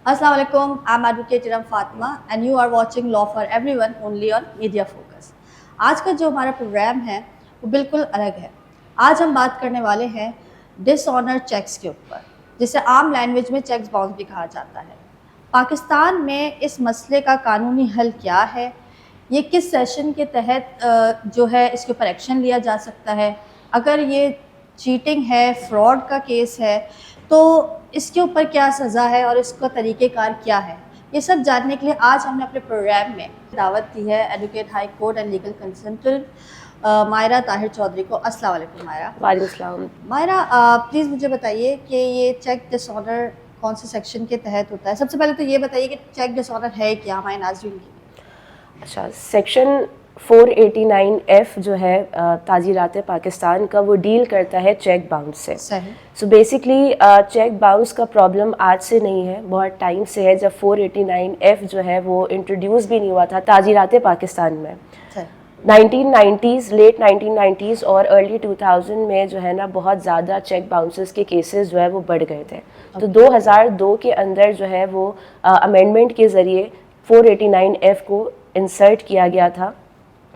Assalamu alaikum. I'm Advocate Iram Fatima and you are watching Law for Everyone only on Media Focus. आज का जो हमारा programme है वो बिल्कुल अलग है। आज हम बात करने वाले हैं डिसऑनर चेक्स के ऊपर, जिसे आम लैंग्वेज में चेक्स बाउंस भी कहा जाता है। पाकिस्तान में इस मसले का कानूनी हल क्या है, ये किस सेशन के तहत जो है इसके ऊपर एक्शन लिया जा सकता है, अगर ये चीटिंग है, फ्रॉड का केस है तो इसके ऊपर क्या सज़ा है और इसका तरीक़ेकार क्या है, ये सब जानने के लिए आज हमने अपने प्रोग्राम में दावत दी है advocate high court and legal consultant Maira Tahir Chaudhry को। अस्सलाम वालेकुम मायरा। वालेकुम सलाम। मायरा, प्लीज़ मुझे बताइए कि ये चेक डिसऑनर कौन से सेक्शन के तहत होता है। सबसे पहले तो ये बताइए कि चेक डिसऑनर है क्या हमारे नाज़रीन के लिए। अच्छा, सेक्शन 489F जो है ताज़ीरात पाकिस्तान का, वो डील करता है चेक बाउंस से। सही। सो बेसिकली चेक बाउंस का प्रॉब्लम आज से नहीं है, बहुत टाइम से है। जब 489F जो है वो इंट्रोड्यूस भी नहीं हुआ था ताज़ीरात पाकिस्तान में, 1990s, लेट 1990s और अर्ली 2000 में जो है ना बहुत ज़्यादा चेक बाउंसेस के केसेस जो है वो बढ़ गए थे। तो 2002 के अंदर जो है वो अमेंडमेंट के ज़रिए 489F को इंसर्ट किया गया था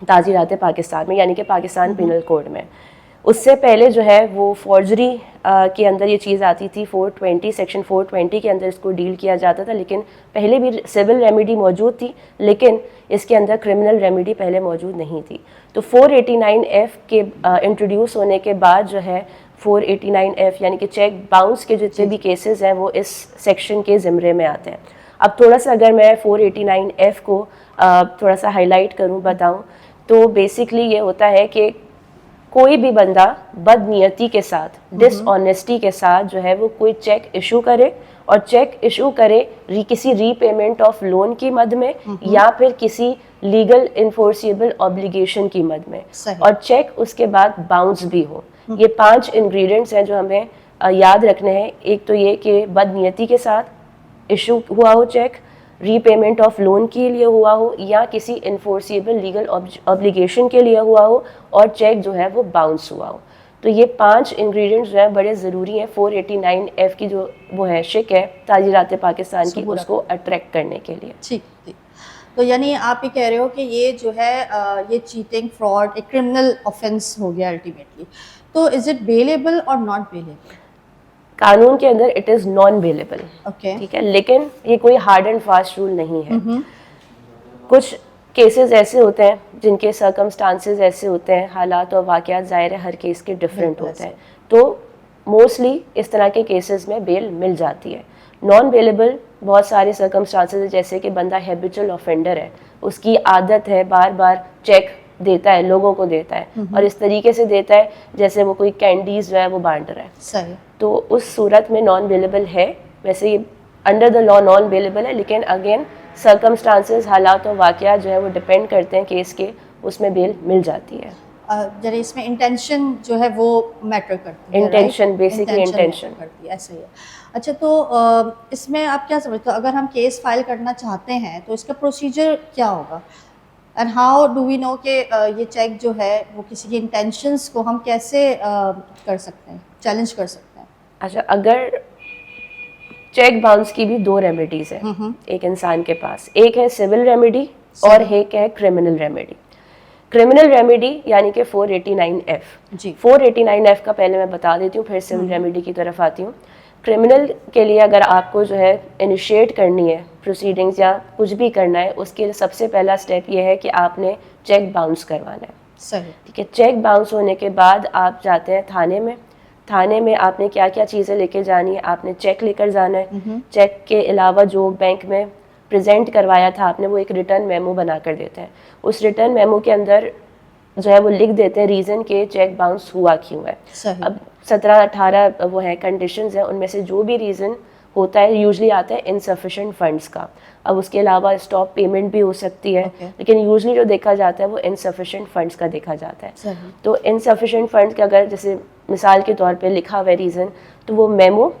ताज़ीरात पाकिस्तान में, यानी कि पाकिस्तान पिनल कोड में। उससे पहले जो है वो फॉर्जरी के अंदर ये चीज़ आती थी, 420 सेक्शन 420 के अंदर इसको डील किया जाता था। लेकिन पहले भी सिविल रेमेडी मौजूद थी, लेकिन इसके अंदर क्रिमिनल रेमेडी पहले मौजूद नहीं थी। तो 489F के इंट्रोड्यूस होने के बाद जो है 489F यानी कि चेक बाउंस के जितने भी केसेस हैं वो इस सेक्शन के ज़िम्रे में आते हैं। अब थोड़ा सा अगर मैं 489F को थोड़ा सा हाईलाइट करूं, बताऊं, तो बेसिकली ये होता है कि कोई भी बंदा बदनीयती के साथ, डिसऑनेस्टी के साथ जो है वो कोई चेक इशू करे, और चेक इशू करे किसी रीपेमेंट ऑफ लोन की मद में या फिर किसी लीगल इन्फोर्सिबल ऑब्लिगेशन की मद में, और चेक उसके बाद बाउंस भी हो। ये 5 इंग्रेडिएंट्स हैं जो हमें याद रखने हैं। एक तो ये कि बदनीयती के साथ इशू हुआ हो चेक, रीपेमेंट ऑफ लोन के लिए हुआ हो, या किसी इन्फोर्सिबल लीगल ऑब्लिगेशन के लिए हुआ हो, और चेक जो है वो बाउंस हुआ हो। तो ये 5 इंग्रेडिएंट्स जो है बड़े ज़रूरी हैं 489F की जो वो है शिक है ताज़ीरात पाकिस्तान की, उसको अट्रैक्ट करने के लिए। ठीक ठीक। तो यानी आप ये कह रहे हो कि ये जो है ये चीटिंग, फ्रॉड एक क्रिमिनल ऑफेंस हो गया अल्टीमेटली। तो इज़ इट बेलेबल और नॉट बेलेबल? कानून के अंदर इट इज़ नॉन बेलेबल, ठीक है, लेकिन ये कोई हार्ड एंड फास्ट रूल नहीं है। कुछ केसेस ऐसे होते हैं जिनके सर्कमस्टांसेस ऐसे होते हैं, हालात और वाक़यात ज़ाहिर है हर केस के डिफरेंट होते हैं, तो मोस्टली इस तरह के केसेस में बेल मिल जाती है। नॉन बेलेबल बहुत सारे सर्कमस्टांसेस है, जैसे कि बंदा हैबिचुअल ऑफेंडर है, उसकी आदत है बार बार चेक देता है, लोगों को देता है, और इस तरीके से देता है जैसे वो कोई कैंडीज जो है वो बांट रहा है। सही। तो उस सूरत में नॉन बेलेबल है। वैसे ये under the law non bailable है, लेकिन अगेन सर्कमस्टांसेस, हालात और वाक़यात जो है वो डिपेंड करते हैं केस के, उसमें बेल मिल जाती है। जरा इसमें इंटेंशन जो है वो मैटर करती है। इंटेंशन, बेसिकली इंटेंशन करती है, ऐसा ही है। अच्छा, तो इसमें आप क्या समझते हो, अगर हम केस फाइल करना चाहते हैं तो इसका प्रोसीजर क्या होगा, and how do we know कि ये चेक जो है वो किसी की इंटेंशंस को हम कैसे कर सकते हैं, चैलेंज कर सकते हैं? अच्छा, अगर चेक बाउंस की भी 2 रेमेडीज हैं एक इंसान के पास, एक है सिविल रेमेडी और एक है क्रिमिनल रेमेडी। क्रिमिनल रेमेडी यानी कि 489F जी। 489F का पहले मैं बता देती हूँ, फिर सिविल रेमेडी की तरफ आती हूँ। क्रिमिनल के लिए अगर आपको जो है इनिशिएट करनी है प्रोसीडिंग्स या कुछ भी करना है, उसके लिए सबसे पहला स्टेप ये है कि आपने चेक बाउंस करवाना है। सही, ठीक है। चेक बाउंस होने के बाद आप जाते हैं थाने में। थाने में आपने क्या क्या चीज़ें लेके जानी है, आपने चेक लेकर जाना है। चेक के अलावा जो बैंक में प्रेजेंट करवाया था आपने, वो एक रिटर्न मेमो बना कर देते हैं। उस रिटर्न मेमो के अंदर जो है वो लिख देते हैं रीज़न के चेक बाउंस हुआ क्यों है। अब 17-18 वो है कंडीशंस हैं, उनमें से जो भी रीज़न होता है यूजली आता है इनसफिशेंट फंड्स का। अब उसके अलावा स्टॉप पेमेंट भी हो सकती है, लेकिन यूजली जो देखा जाता है वो इनसफिशेंट फंड्स का देखा जाता है। तो इनसफिशेंट फंड्स का अगर जैसे मिसाल के तौर पे लिखा हुआ है रीज़न, तो वो मेमो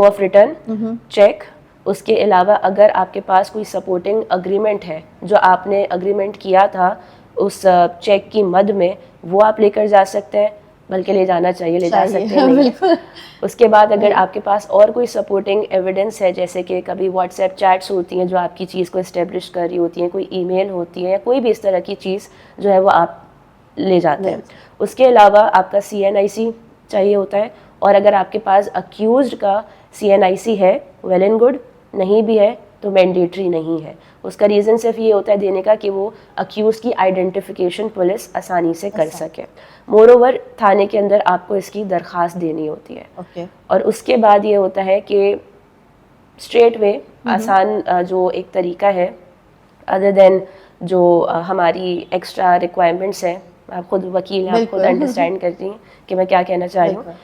ऑफ रिटर्न, चेक, उसके अलावा अगर आपके पास कोई सपोर्टिंग अग्रीमेंट है, जो आपने अग्रीमेंट किया था उस चेक की मद में, वो आप लेकर जा सकते हैं। बल्कि ले जाना चाहिए, ले जा चाहिए, सकते हैं, नहीं है। बिल्कुल। उसके बाद अगर आपके पास और कोई सपोर्टिंग एविडेंस है, जैसे कि कभी व्हाट्सएप चैट्स होती हैं जो आपकी चीज़ को इस्टेब्लिश कर रही होती हैं, कोई ईमेल होती है या कोई भी इस तरह की चीज़ जो है वो आप ले जाते हैं। उसके अलावा आपका CNIC चाहिए होता है, और अगर आपके पास अक्यूज्ड का CNIC है, वेल एंड गुड, नहीं भी है तो मैंडेटरी नहीं है। उसका रीज़न सिर्फ ये होता है देने का कि वो अक्यूज की आइडेंटिफिकेशन पुलिस आसानी से कर सके। मोर ओवर थाने के अंदर आपको इसकी दरख्वास्त देनी होती है। ओके। और उसके बाद ये होता है कि स्ट्रेट वे आसान जो एक तरीका है, अदर देन जो हमारी एक्स्ट्रा रिक्वायरमेंट्स हैं, आप खुद वकील हैं, आप खुद अंडरस्टैंड करती हैं कि मैं क्या कहना चाह रही हूँ।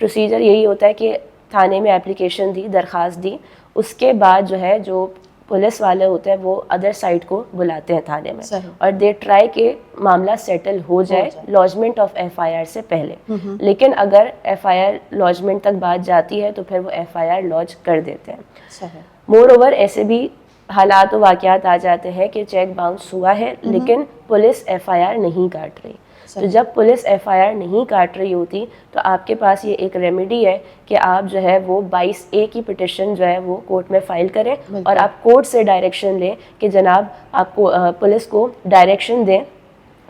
प्रोसीजर यही होता है कि थाने में एप्लीकेशन दी, दरख्वास्त दी, उसके बाद जो है जो पुलिस वाले होते हैं वो अदर साइड को बुलाते हैं थाने में, और दे ट्राई के मामला सेटल हो जाए लॉजमेंट ऑफ FIR से पहले। लेकिन अगर FIR लॉजमेंट तक बात जाती है तो फिर वो FIR लॉज कर देते हैं। मोर ओवर ऐसे भी हालात व वाक़यात आ जाते हैं कि चेक बाउंस हुआ है लेकिन पुलिस FIR नहीं काट रही। तो जब पुलिस FIR नहीं काट रही होती तो आपके पास ये एक रेमेडी है कि आप जो है वो 22A की पिटिशन जो है वो कोर्ट में फाइल करें, और आप कोर्ट से डायरेक्शन लें कि जनाब आपको पुलिस को डायरेक्शन दें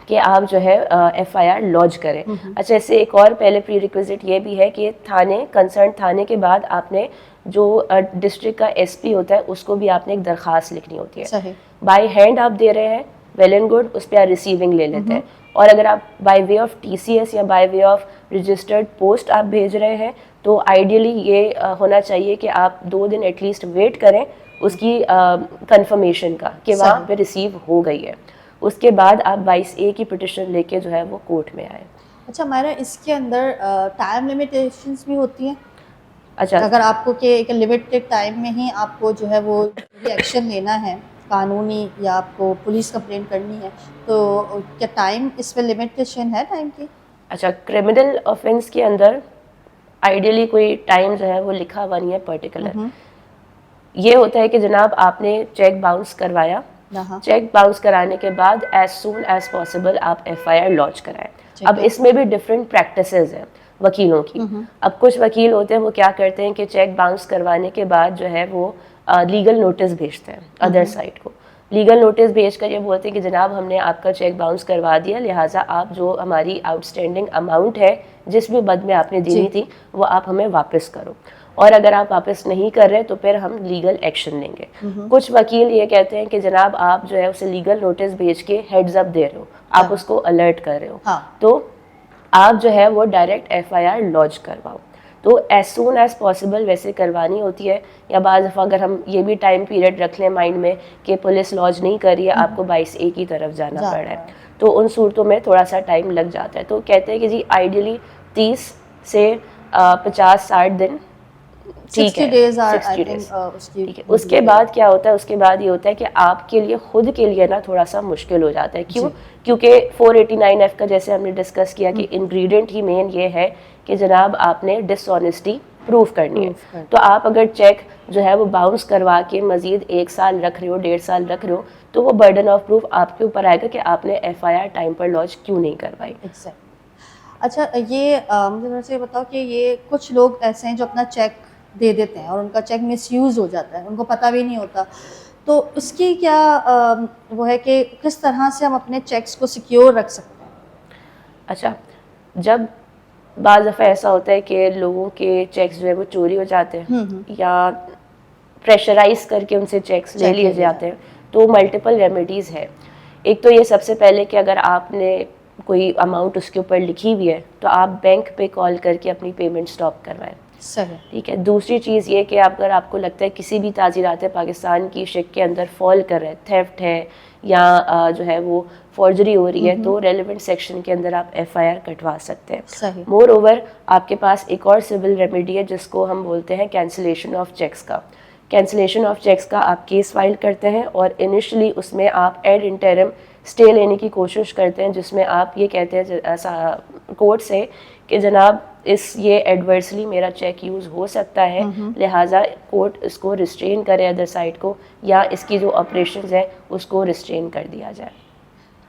कि आप जो है FIR लॉज करें। अच्छा, इससे एक और पहले प्री रिक्विजिट ये भी है कि थाने, कंसर्न थाने के बाद आपने जो डिस्ट्रिक्ट का SP होता है उसको भी आपने एक दरख्वास्त लिखनी होती है। बाय हैंड आप दे रहे हैं, वेल एंड गुड, उस पर आप रिसीविंग ले लेते हैं। और अगर आप बाय वे ऑफ TCS या by way of registered post आप भेज रहे हैं तो आइडियली ये होना चाहिए कि आप 2 दिन एटलीस्ट वेट करें उसकी कंफर्मेशन का कि वहाँ पे रिसीव हो गई है। उसके बाद आप 22A की पिटिशन लेके जो है वो कोर्ट में आए। अच्छा मायरा, इसके अंदर टाइम लिमिटेशंस भी होती हैं? अच्छा, अगर आपको कि एक लिमिटेड टाइम में ही आपको जो है वो एक्शन लेना है कानूनी, या आपको पुलिस कंप्लेंट करनी है, तो क्या टाइम इस पर लिमिटेशन है टाइम की? अच्छा, क्रिमिनल ऑफेंस के अंदर आइडियली कोई टाइम जो है वो लिखा हुआ नहीं है पर्टिकुलर। ये होता है कि जनाब आपने चेक बाउंस करवाया, चेक बाउंस कराने के बाद एज सून एज पॉसिबल आप FIR लॉन्च कराएं। अब इसमें भी डिफरेंट प्रैक्टिसेस हैं वकीलों की। अब कुछ वकील होते हैं वो क्या करते हैं कि चेक बाउंस करवाने के बाद जो है वो लीगल नोटिस भेजते हैं अदर साइड को। लीगल नोटिस भेज कर ये बोलते हैं कि जनाब हमने आपका चेक बाउंस करवा दिया, लिहाजा आप जो हमारी आउटस्टैंडिंग अमाउंट है जिस भी बद में आपने देनी थी वो आप हमें वापस करो, और अगर आप वापस नहीं कर रहे तो फिर हम लीगल एक्शन लेंगे। कुछ वकील ये कहते हैं कि जनाब आप जो है उसे लीगल नोटिस भेज के हेड्स अप दे रहे हो, आप उसको अलर्ट कर रहे हो, तो आप जो है वो डायरेक्ट FIR लॉन्च करवाओ। तो एज सून एज पॉसिबल वैसे करवानी होती है, या बाज़ दफ़ा अगर हम ये भी टाइम पीरियड रख लें माइंड में कि पुलिस लॉन्च नहीं कर रही है, आपको 22A की तरफ जाना पड़ रहा है, तो उन सूरतों में थोड़ा सा टाइम लग जाता है। तो कहते हैं कि जी आइडियली 30 से 50-60 दिन ठीक है, 60 डेज ठीक है। उसके बाद क्या होता है, उसके बाद ये होता है कि आपके लिए खुद के लिए ना थोड़ा सा मुश्किल हो जाता है। क्यों? क्योंकि 489F का जैसे हमने डिस्कस किया कि इंग्रेडिएंट ही मेन ये है कि जनाब आपने डिसऑनेस्टी प्रूफ करनी है। तो आप अगर चेक जो है वो बाउंस करवा के मजीद 1 साल रख रहे हो, 1.5 साल रख रहे हो, तो वो बर्डन ऑफ प्रूफ आपके ऊपर आएगा कि आपने FIR टाइम पर लॉन्च क्यों नहीं करवाई। अच्छा, ये मुझे से बताओ कि ये कुछ लोग ऐसे हैं जो अपना चेक दे देते हैं और उनका चेक मिसयूज़ हो जाता है, उनको पता भी नहीं होता, तो उसकी क्या वो है कि किस तरह से हम अपने चेक्स को सिक्योर रख सकते हैं? अच्छा, जब बाज़ दफ़ा ऐसा होता है कि लोगों के चेक्स जो है वो चोरी हो जाते हैं या प्रेशराइज करके उनसे चेक्स ले लिए जाते हैं, तो मल्टीपल रेमेडीज़ है। एक तो ये सबसे पहले कि अगर आपने कोई अमाउंट उसके ऊपर लिखी हुई है तो आप बैंक पे कॉल करके अपनी पेमेंट स्टॉप करवाएं। सही, ठीक है। दूसरी चीज़ ये कि अगर आपको लगता है किसी भी ताज़ीरात पाकिस्तान की शिक के अंदर फॉल कर रहा है, थेफ्ट है या जो है वो फॉर्जरी हो रही है, तो रेलिवेंट सेक्शन के अंदर आप FIR कटवा सकते हैं। मोर ओवर आपके पास एक और सिविल रेमेडी है जिसको हम बोलते हैं कैंसिलेशन ऑफ चेक्स का। कैंसिलेशन ऑफ चेक्स का आप केस फाइल करते हैं और इनिशियली उसमें आप एड इंटरिम स्टे लेने की कोशिश करते हैं, जिसमें आप ये कहते हैं कोर्ट से कि जनाब ये एडवर्सली मेरा चेक यूज़ हो सकता है, लिहाजा कोर्ट इसको रिस्ट्रेन करे अदर साइड को, या इसकी जो ऑपरेशंस है उसको रिस्ट्रेन कर दिया जाए।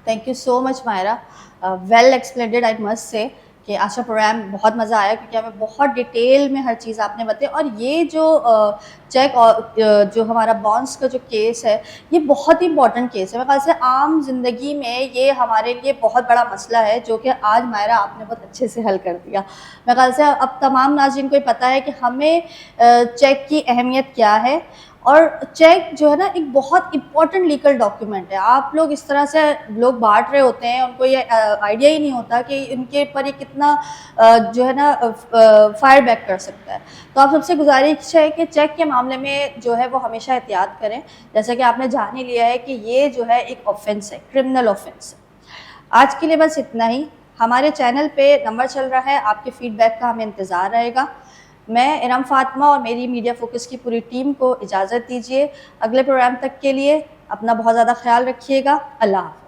Thank you so much Maira, well explained I must say कि आज का प्रोग्राम बहुत मज़ा आया, क्योंकि हमें बहुत डिटेल में हर चीज़ आपने बताई। और ये जो चेक और जो हमारा बॉन्ड्स का जो केस है, ये बहुत ही इंपॉर्टेंट केस है। मेरे ख्याल से आम जिंदगी में ये हमारे लिए बहुत बड़ा मसला है, जो कि आज मायरा आपने बहुत अच्छे से हल कर दिया। मेरे ख्याल से अब तमाम नाज़रीन को पता है कि हमें चेक की अहमियत क्या है। और चेक जो है ना, एक बहुत इंपॉर्टेंट लीगल डॉक्यूमेंट है। आप लोग इस तरह से लोग बांट रहे होते हैं, उनको ये आइडिया ही नहीं होता कि इनके पर ये कितना जो है ना फायर बैक कर सकता है। तो आप सबसे गुजारिश है कि चेक के मामले में जो है वो हमेशा एहतियात करें। जैसे कि आपने जान ही लिया है कि ये जो है एक ऑफेंस है, क्रिमिनल ऑफेंस है। आज के लिए बस इतना ही। हमारे चैनल पे नंबर चल रहा है, आपके फीडबैक का हमें इंतज़ार रहेगा। मैं इरम फातिमा और मेरी मीडिया फोकस की पूरी टीम को इजाज़त दीजिए। अगले प्रोग्राम तक के लिए अपना बहुत ज़्यादा ख्याल रखिएगा। अल्लाह हाफ़िज़।